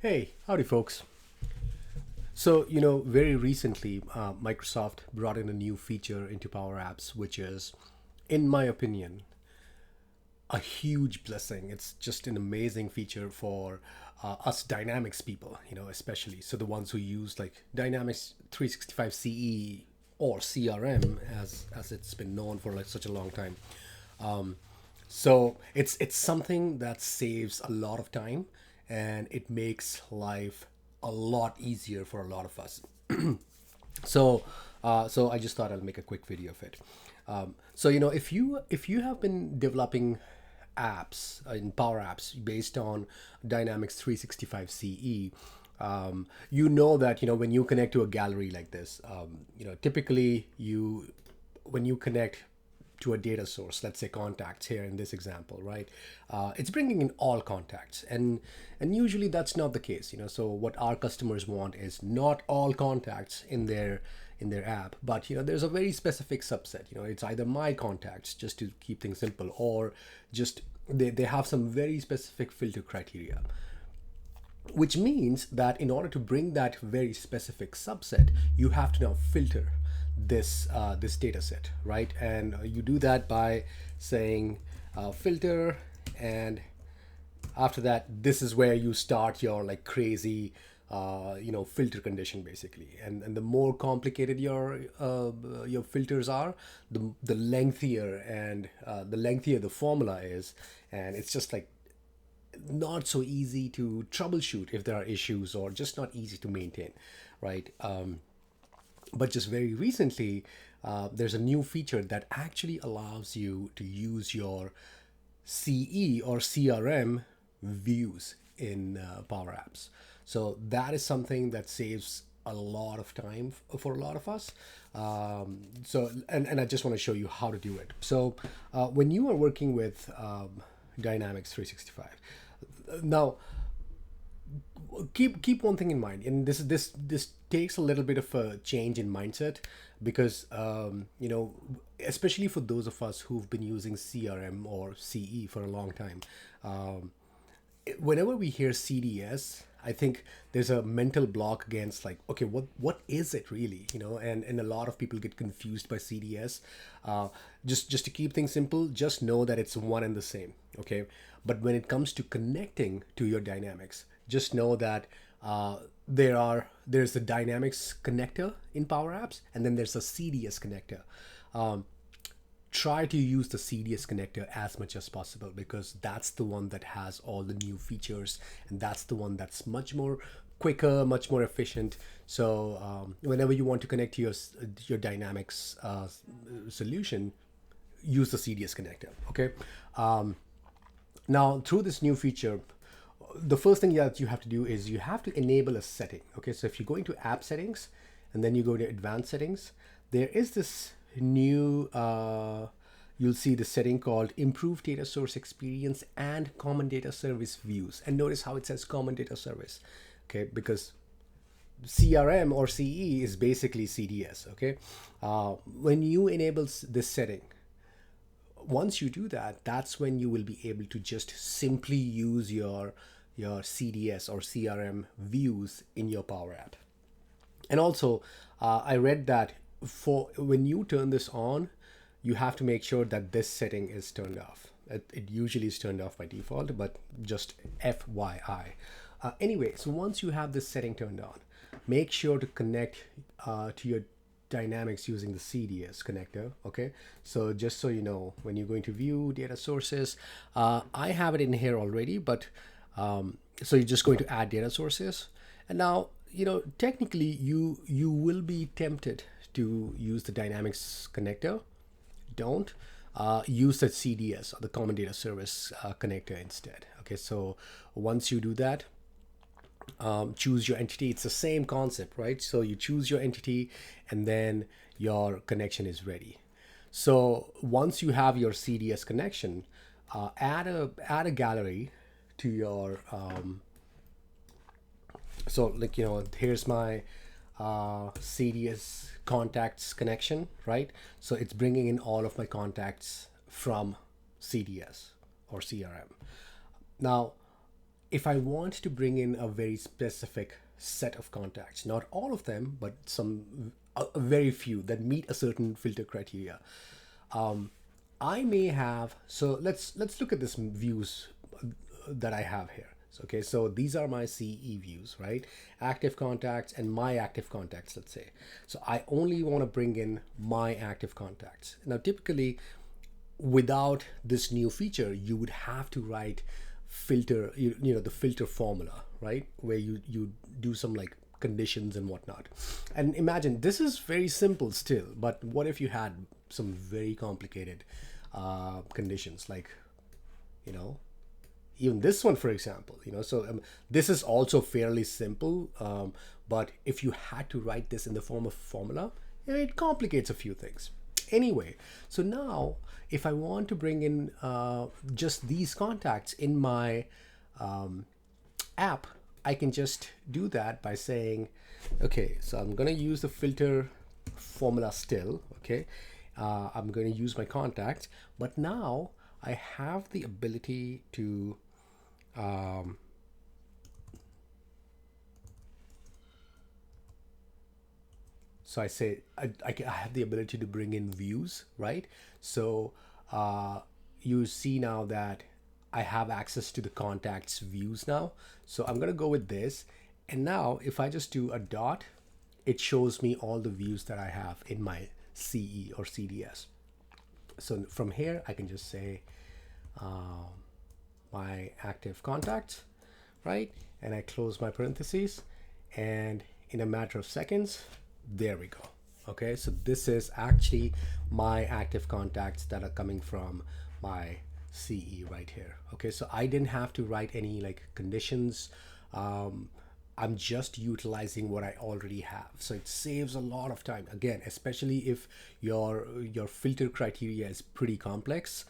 Hey, howdy, folks. Very recently, Microsoft brought in a new feature into PowerApps, which is, in my opinion, a huge blessing. It's just an amazing feature for us Dynamics people, especially. So the ones who use like Dynamics 365 CE or CRM, as it's been known for like such a long time. So it's something that saves a lot of time, and it makes life a lot easier for a lot of us. So I just thought I'll make a quick video of it. If you have been developing apps in Power Apps based on Dynamics 365 CE, you know that when you connect to a gallery like this, typically you when you connect to a data source, let's say contacts here in this example, right? It's bringing in all contacts, and usually that's not the case. So what our customers want is not all contacts in their app, but there's a very specific subset. It's either my contacts, just to keep things simple, or just they have some very specific filter criteria, which means that in order to bring that very specific subset, you have to now filter this data set, right? And you do that by saying filter, and after that, this is where you start your like crazy filter condition basically. And the more complicated your filters are, the lengthier and the lengthier the formula is, and it's just like not so easy to troubleshoot if there are issues, or just not easy to maintain, right? But just very recently, there's a new feature that actually allows you to use your CE or CRM views in Power Apps. So that is something that saves a lot of time for a lot of us. And I just want to show you how to do it. So when you are working with Dynamics 365, now keep one thing in mind, and this takes a little bit of a change in mindset, because especially for those of us who've been using CRM or CE for a long time, whenever we hear CDS, I think there's a mental block against like, okay, what is it really? And a lot of people get confused by CDS. Just to keep things simple, just know that it's one and the same. Okay, but when it comes to connecting to your Dynamics, just know that there's a Dynamics connector in Power Apps, and then there's a CDS connector. Try to use the CDS connector as much as possible, because that's the one that has all the new features, and that's the one that's much more quicker, much more efficient. So whenever you want to connect to your Dynamics solution, use the CDS connector. Okay. Now through this new feature, the first thing that you have to do is you have to enable a setting. Okay, so if you go into app settings and then you go to advanced settings, there is this new you'll see the setting called improve data source experience and common data service views. And notice how it says common data service. Okay, because CRM or CE is basically CDS. Okay, when you enable this setting, once you do that, that's when you will be able to just simply use your CDS or CRM views in your Power App. And also, I read that for when you turn this on, you have to make sure that this setting is turned off. It usually is turned off by default, but just FYI. Anyway, so once you have this setting turned on, make sure to connect to your Dynamics using the CDS connector. Okay, so just so you know, when you're going to view data sources, I have it in here already, but so you're just going to add data sources, and now technically you will be tempted to use the Dynamics connector. Don't use the CDS or the common data service connector instead. Okay, so once you do that, choose your entity. It's the same concept, right? So you choose your entity, and then your connection is ready. So once you have your CDS connection, add a gallery to your so like here's my CDS contacts connection, right? So it's bringing in all of my contacts from CDS or CRM. Now if I want to bring in a very specific set of contacts, not all of them, but some a very few that meet a certain filter criteria, I may have. So let's look at this views that I have here. So, okay, so these are my CE views, right? Active contacts and my active contacts, let's say. So I only want to bring in my active contacts. Now, typically, without this new feature, you would have to write filter, you know, the filter formula, right? Where you do some like conditions and whatnot. And imagine this is very simple still, but what if you had some very complicated conditions, like, you know, even this one, for example, you know, so this is also fairly simple, but if you had to write this in the form of formula, you know, it complicates a few things. Anyway, so now if I want to bring in just these contacts in my app, I can just do that by saying, okay, so I'm going to use the filter formula still, okay? I'm going to use my contacts, but now I have the ability to so I say I have the ability to bring in views, right? So you see now that I have access to the contacts views now. So I'm going to go with this. And now if I just do a dot, it shows me all the views that I have in my CE or CDS. So from here, I can just say my active contacts, right? And I close my parentheses, and in a matter of seconds, there we go. Okay, so this is actually my active contacts that are coming from my CE right here. Okay, so I didn't have to write any like conditions. I'm just utilizing what I already have. So it saves a lot of time. Again, especially if your filter criteria is pretty complex.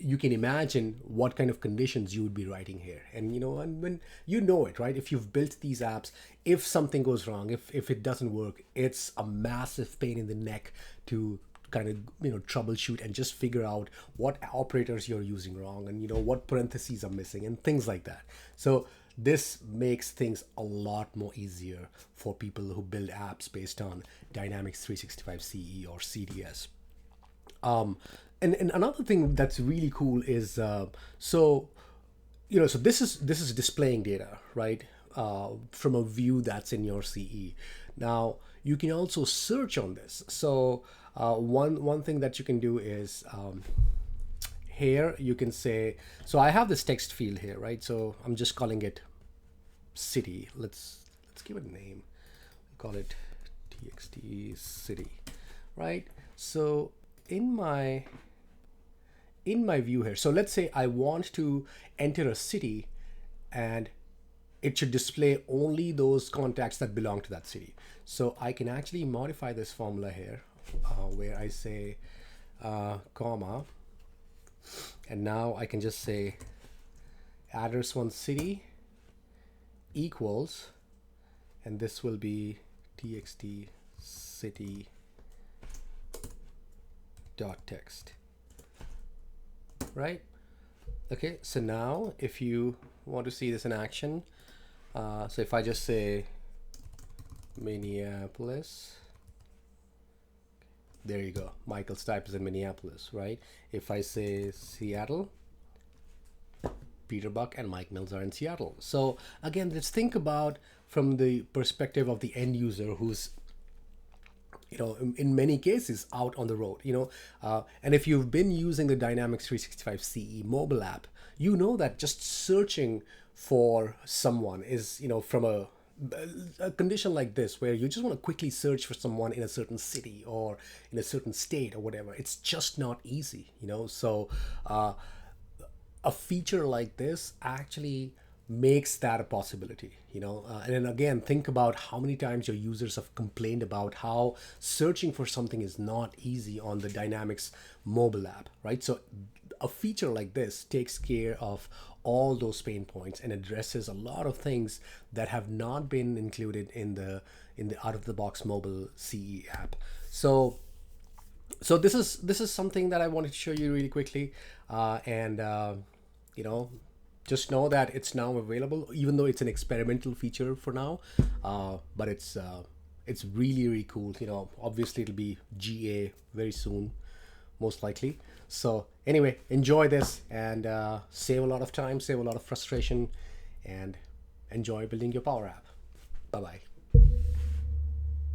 You can imagine what kind of conditions you would be writing here. And you know, and when you know it, right? If you've built these apps, if something goes wrong, if it doesn't work, it's a massive pain in the neck to kind of, you know, troubleshoot and just figure out what operators you're using wrong, and you know what parentheses are missing and things like that. So this makes things a lot more easier for people who build apps based on Dynamics 365 CE or CDS. And another thing that's really cool is so you know, so this is displaying data, right, from a view that's in your CE. Now you can also search on this. So one thing that you can do is here you can say, so I have this text field here, right? So I'm just calling it city. Let's give it a name. Call it txt city, right? So in my view here, so let's say I want to enter a city, and it should display only those contacts that belong to that city. So I can actually modify this formula here, where I say comma, and now I can just say address one city equals, and this will be txt city dot text, right? Okay, so now if you want to see this in action, so if I just say Minneapolis, there you go, Michael Stipe is in Minneapolis, right? If I say Seattle, Peter Buck and Mike Mills are in Seattle. So again, let's think about from the perspective of the end user who's, you know, in many cases out on the road, you know, and if you've been using the Dynamics 365 CE mobile app, you know that just searching for someone is, you know, from a condition like this where you just want to quickly search for someone in a certain city or in a certain state or whatever, it's just not easy, you know. So a feature like this actually makes that a possibility, you know. And then again, think about how many times your users have complained about how searching for something is not easy on the Dynamics mobile app, right? So a feature like this takes care of all those pain points and addresses a lot of things that have not been included in the out of the box mobile CE app. So this is something that I wanted to show you really quickly, and you know, just know that it's now available, even though it's an experimental feature for now. But it's really, really cool. You know, obviously it'll be GA very soon, most likely. So anyway, enjoy this and save a lot of time, save a lot of frustration, and enjoy building your Power App. Bye bye.